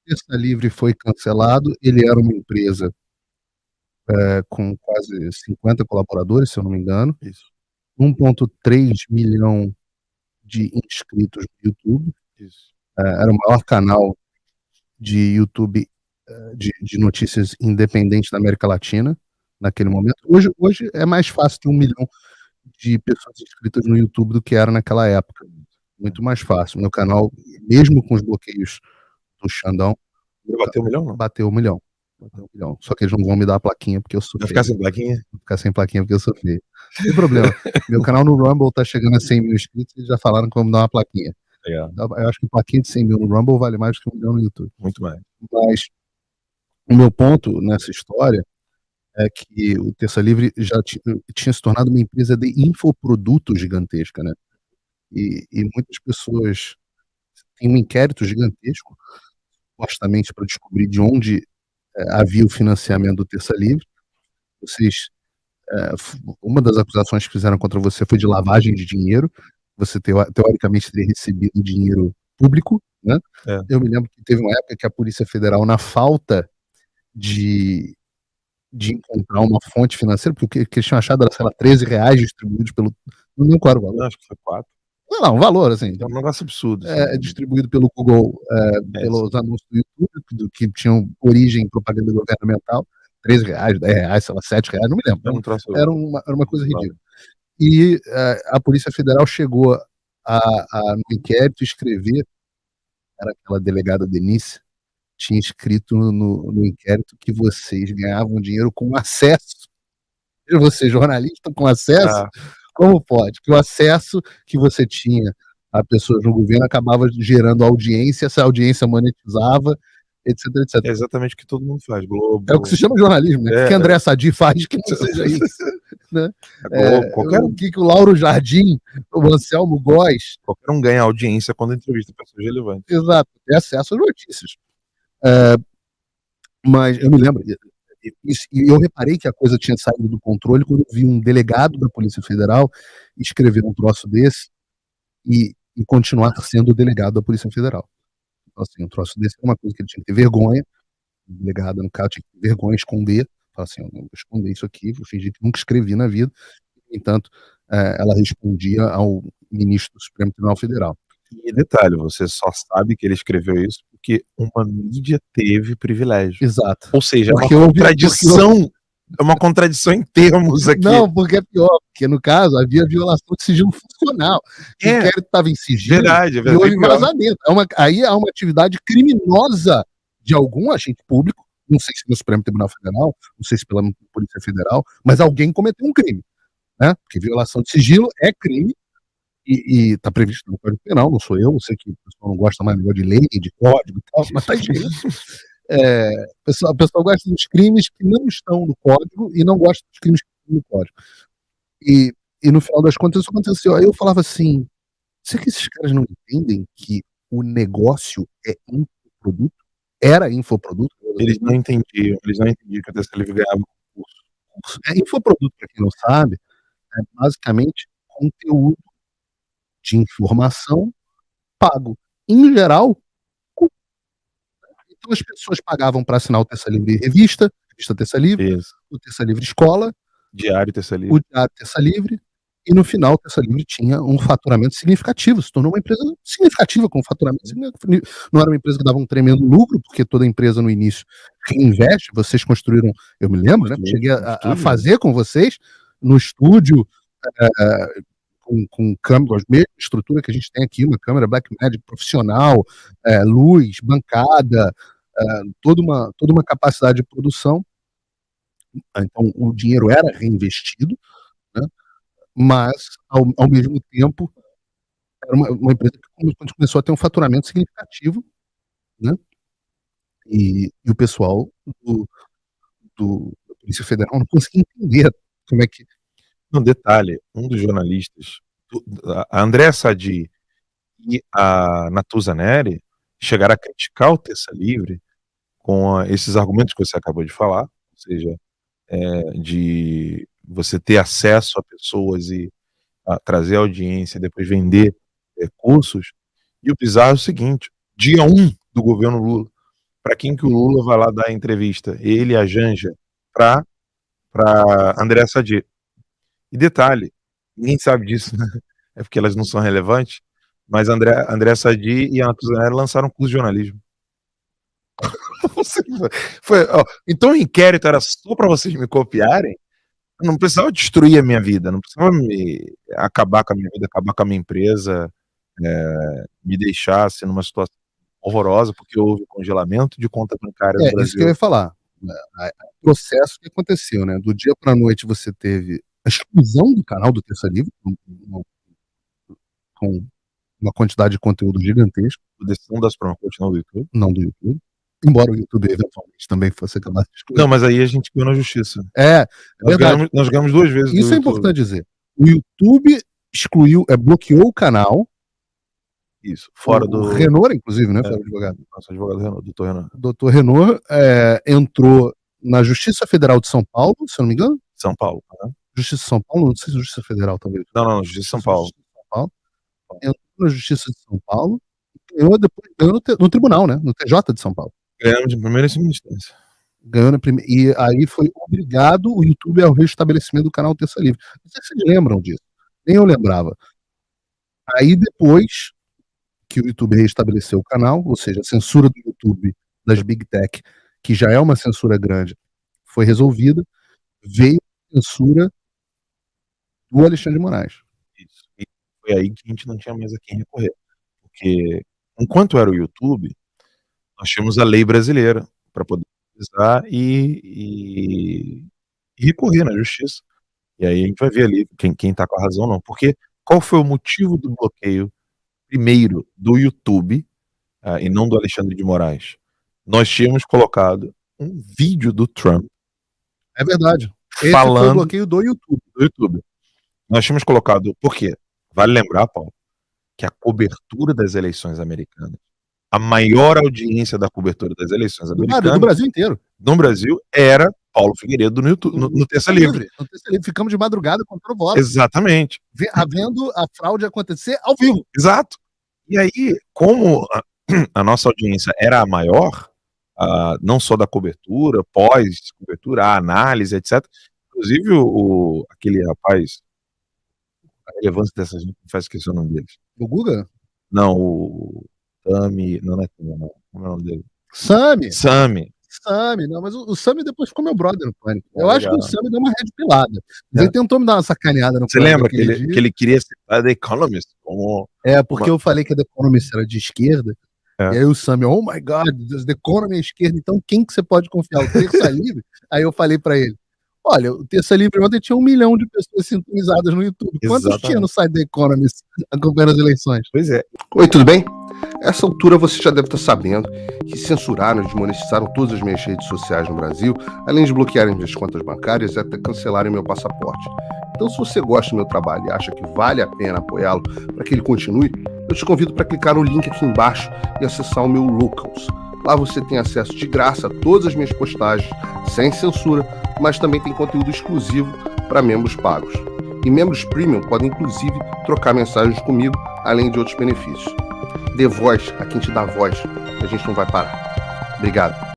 Terça Livre foi cancelado, ele era uma empresa com quase 50 colaboradores, se eu não me engano, Isso. 1,3 milhão de inscritos no YouTube, Isso. era o maior canal de YouTube de notícias independente da América Latina, naquele momento. Hoje é mais fácil ter 1 milhão de pessoas inscritas no YouTube do que era naquela época. Muito mais fácil. Meu canal, mesmo com os bloqueios do Xandão, Bateu 1 milhão, não? bateu 1 milhão. Bateu 1 milhão. Só que eles não vão me dar a plaquinha porque eu sou Vai feio. ficar sem plaquinha? Vou ficar sem plaquinha porque eu sou feio. Não tem problema. Meu canal no Rumble tá chegando a 100 mil inscritos e já falaram que vão me dar uma plaquinha. Legal. Eu acho que plaquinha de 100 mil no Rumble vale mais que 1 milhão no YouTube. Muito mais. Mas o meu ponto nessa história é que o Terça Livre já tinha se tornado uma empresa de infoproduto gigantesca, né? E muitas pessoas têm um inquérito gigantesco, supostamente para descobrir de onde havia o financiamento do Terça Livre. Uma das acusações que fizeram contra você foi de lavagem de dinheiro. Você teoricamente teria recebido dinheiro público, né? Eu me lembro que teve uma época que a Polícia Federal, na falta de encontrar uma fonte financeira, porque o que eles tinham achado era, sei lá, R$13 distribuídos pelo... Não lembro qual era o valor. Acho que foi 4. Não, um valor, assim. É um negócio absurdo. Assim. Distribuído pelo Google, pelos anúncios do YouTube, que tinham origem em propaganda governamental. R$13, R$10, sei lá, R$7, não me lembro. Era uma coisa ridícula. E a Polícia Federal chegou no inquérito escrever, era aquela delegada Denise, tinha escrito no inquérito que vocês ganhavam dinheiro com acesso. Você, jornalista, com acesso? Como pode? Que o acesso que você tinha a pessoas no governo acabava gerando audiência, essa audiência monetizava, etc, etc. É exatamente o que todo mundo faz, Globo. É o que se chama jornalismo, né? O que André Sadi faz que não seja isso. Né? O que o Lauro Jardim, o Anselmo Góes... Qualquer um ganha audiência quando entrevista pessoas relevantes. Exato, tem acesso às notícias. Mas eu me lembro, e eu reparei que a coisa tinha saído do controle quando eu vi um delegado da Polícia Federal escrever um troço desse e continuar sendo o delegado da Polícia Federal. Então, assim, um troço desse é uma coisa que ele tinha que ter vergonha, o delegado, no caso, tinha que ter vergonha, esconder, falar assim, eu não vou esconder isso aqui, vou fingir que nunca escrevi na vida. No entanto, ela respondia ao ministro do Supremo Tribunal Federal. E detalhe, você só sabe que ele escreveu isso porque uma mídia teve privilégio. Exato. Ou seja, é uma contradição em termos aqui. Não, porque é pior, porque no caso havia violação de sigilo funcional. O inquérito estava em sigilo, verdade, e houve vazamento. Aí há uma atividade criminosa de algum agente público, não sei se no Supremo Tribunal Federal, não sei se pela Polícia Federal, mas alguém cometeu um crime, né? Porque violação de sigilo é crime e está previsto no Código Penal, não sou eu sei que o pessoal não gosta mais de lei, de código e tal, mas está escrito. A pessoa gosta dos crimes que não estão no código e não gosta dos crimes que estão no código. E no final das contas isso aconteceu. Aí eu falava assim, será que esses caras não entendem que o negócio é infoproduto? Era infoproduto? Eles não entendiam que a Terça Livre ganhava concurso. Infoproduto, para quem não sabe, é basicamente conteúdo de informação pago. Em geral, então as pessoas pagavam para assinar o Terça Livre Revista Terça Livre, o Terça Livre Escola, Diário Terça Livre. O Diário Terça Livre, e no final o Terça Livre tinha um faturamento significativo, se tornou uma empresa significativa com faturamento significativo. Não era uma empresa que dava um tremendo lucro, porque toda empresa no início reinveste, vocês construíram, eu me lembro, né? Cheguei a fazer com vocês no estúdio, com câmeras, a mesma estrutura que a gente tem aqui, uma câmera Blackmagic profissional, luz, bancada, toda uma capacidade de produção. Então o dinheiro era reinvestido, né? Mas ao mesmo tempo era uma empresa que começou a ter um faturamento significativo, né? E o pessoal da Polícia Federal não conseguia entender como é que... Um detalhe, um dos jornalistas, a André Sadi e a Natuza Neri, chegaram a criticar o Terça Livre com esses argumentos que você acabou de falar, ou seja, de você ter acesso a pessoas e a trazer audiência e depois vender recursos. E o bizarro é o seguinte, dia 1 do governo Lula, Pra quem que o Lula vai lá dar entrevista? Ele e a Janja pra Andréa Sadi. E detalhe, ninguém sabe disso, né? É porque elas não são relevantes, mas Andréa Sadi e a Natuza Neri lançaram um curso de jornalismo. Então o inquérito era só pra vocês me copiarem? Eu não precisava destruir a minha vida, não precisava acabar com a minha vida, acabar com a minha empresa, me deixar assim, numa situação horrorosa, porque houve congelamento de conta bancária no Brasil. Isso que eu ia falar. O processo que aconteceu, né? Do dia para a noite você teve a exclusão do canal do Terça Livre, com uma quantidade de conteúdo gigantesca. Decisão da Suprema Corte, não do YouTube. Não do YouTube. Embora o YouTube eventualmente também fosse capaz de excluir. Não, mas aí a gente ganhou na justiça. Nós ganhamos 2 vezes. Isso é importante dizer. O YouTube excluiu, bloqueou o canal. Isso, fora do... O Renault, inclusive, né? Foi o advogado. Nosso advogado Renault, doutor Renault. Doutor Renault entrou na Justiça Federal de São Paulo, se eu não me engano. São Paulo. Né? Justiça de São Paulo, não sei se Justiça Federal, talvez. Não, Justiça de São Paulo. Entrou na Justiça de São Paulo e ganhou no tribunal, né? No TJ de São Paulo. Ganhamos de primeira e segunda instância. Ganhou na primeira. E aí foi obrigado o YouTube ao restabelecimento do canal Terça Livre. Não sei se vocês lembram disso. Nem eu lembrava. Aí depois que o YouTube restabeleceu o canal, ou seja, a censura do YouTube das Big Tech, que já é uma censura grande, foi resolvida, veio a censura do Alexandre de Moraes. Isso. E foi aí que a gente não tinha mais a quem recorrer. Porque, enquanto era o YouTube, nós tínhamos a lei brasileira para poder utilizar e recorrer na justiça. E aí a gente vai ver ali quem tá com a razão ou não. Porque qual foi o motivo do bloqueio primeiro do YouTube e não do Alexandre de Moraes? Nós tínhamos colocado um vídeo do Trump. É verdade. Esse falando foi o bloqueio do YouTube. Nós tínhamos colocado... Por quê? Vale lembrar, Paulo, que a cobertura das eleições americanas, a maior audiência da cobertura das eleições americanas... Do Brasil inteiro. No Brasil, era Paulo Figueiredo no YouTube, no Terça Livre. No Terça Livre. Ficamos de madrugada contando voto. Exatamente. Havendo a fraude acontecer ao vivo. Exato. E aí, como a nossa audiência era a maior, não só da cobertura, pós-cobertura, a análise, etc. Inclusive, aquele rapaz, a relevância dessa gente, me faz esquecer o nome deles. O Guga? Não, o Sami, não é Tami, não. Como é o nome dele? Sami, não, mas o Sami depois ficou meu brother no Pânico. Eu acho que o Sami deu uma red pilada. Ele tentou me dar uma sacaneada no Pânico. Você lembra que ele queria citar The Economist como... porque eu falei que a The Economist era de esquerda, e aí o Sami, oh my God, The Economist é esquerda, então quem que você pode confiar? O Terça Livre? Aí eu falei pra ele, olha, o Terça Livre ontem tinha 1 milhão de pessoas sintonizadas no YouTube. Quantos tinha no site The Economist acompanhando as eleições? Pois é. Oi, tudo bem? A essa altura você já deve estar sabendo que censuraram e desmonetizaram todas as minhas redes sociais no Brasil, além de bloquearem minhas contas bancárias e até cancelarem meu passaporte. Então, se você gosta do meu trabalho e acha que vale a pena apoiá-lo para que ele continue, eu te convido para clicar no link aqui embaixo e acessar o meu Locals. Lá você tem acesso de graça a todas as minhas postagens, sem censura, mas também tem conteúdo exclusivo para membros pagos. E membros premium podem, inclusive, trocar mensagens comigo, além de outros benefícios. Dê voz a quem te dá voz, que a gente não vai parar. Obrigado.